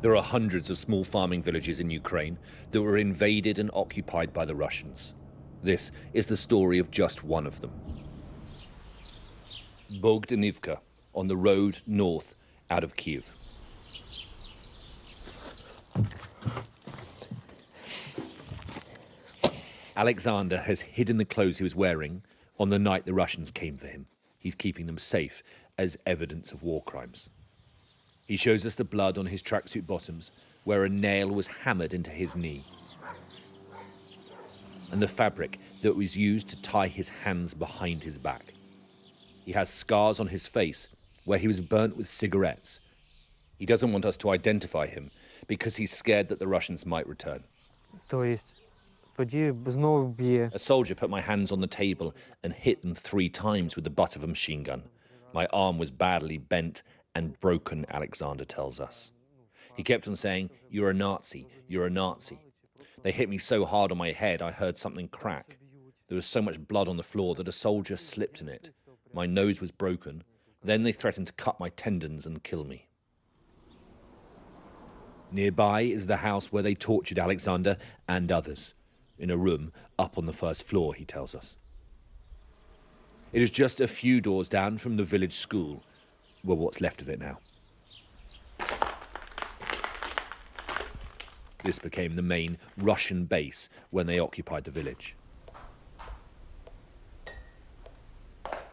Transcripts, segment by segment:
There are hundreds of small farming villages in Ukraine that were invaded and occupied by the Russians. This is the story of just one of them. Bohdanivka, on the road north out of Kyiv. Alexander has hidden the clothes he was wearing on the night the Russians came for him. He's keeping them safe as evidence of war crimes. He shows us the blood on his tracksuit bottoms, where a nail was hammered into his knee, and the fabric that was used to tie his hands behind his back. He has scars on his face where he was burnt with cigarettes. He doesn't want us to identify him because he's scared that the Russians might return. A soldier put my hands on the table and hit them 3 times with the butt of a machine gun. My arm was badly bent and broken, Alexander tells us. He kept on saying, "You're a Nazi, you're a Nazi." They hit me so hard on my head I heard something crack. There was so much blood on the floor that a soldier slipped in it. My nose was broken. Then they threatened to cut my tendons and kill me. Nearby is the house where they tortured Alexander and others, in a room up on the first floor, he tells us. It is just a few doors down from the village school, well, what's left of it now. This became the main Russian base when they occupied the village.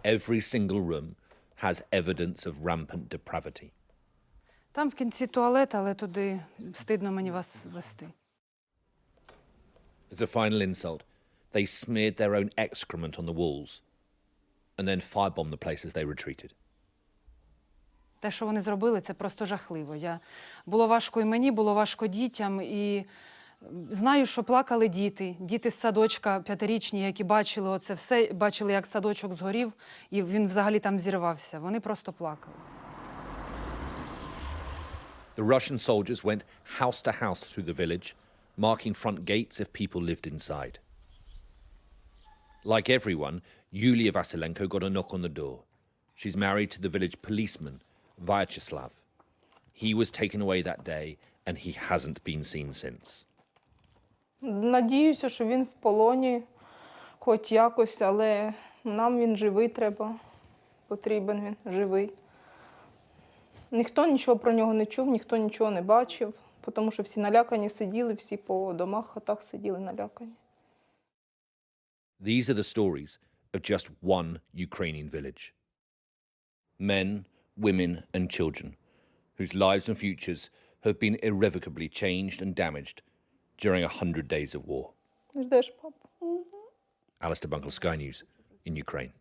Every single room has evidence of rampant depravity. Там в кінці туалет, але туди стидно мені вас вести. As a final insult, they smeared their own excrement on the walls and then firebombed the place as they retreated. Те, що вони зробили, це просто жахливо. Було важко і мені, було важко дітям, і знаю, що плакали діти. Діти з садочка 5-річні, які бачили оце все, бачили, як садочок згорів, і він взагалі там зірвався. Вони просто плакали. The Russian soldiers went house to house through the village, marking front gates if people lived inside. Like everyone, Yulia Vasilenko got a knock on the door. She's married to the village policeman, Vyacheslav. He was taken away that day, and he hasn't been seen since. Надіюся, що він в полоні, хоч якось, але нам він живий треба. Потрібен він живий. Ніхто нічого про нього не чув, ніхто нічого не бачив, тому що всі налякані сиділи, всі по домах, хатах сиділи налякані. These are the stories of just one Ukrainian village. Men, women and children, whose lives and futures have been irrevocably changed and damaged during 100 days of war. Ждеш, папа? Alistair Bunkle, Sky News, in Ukraine.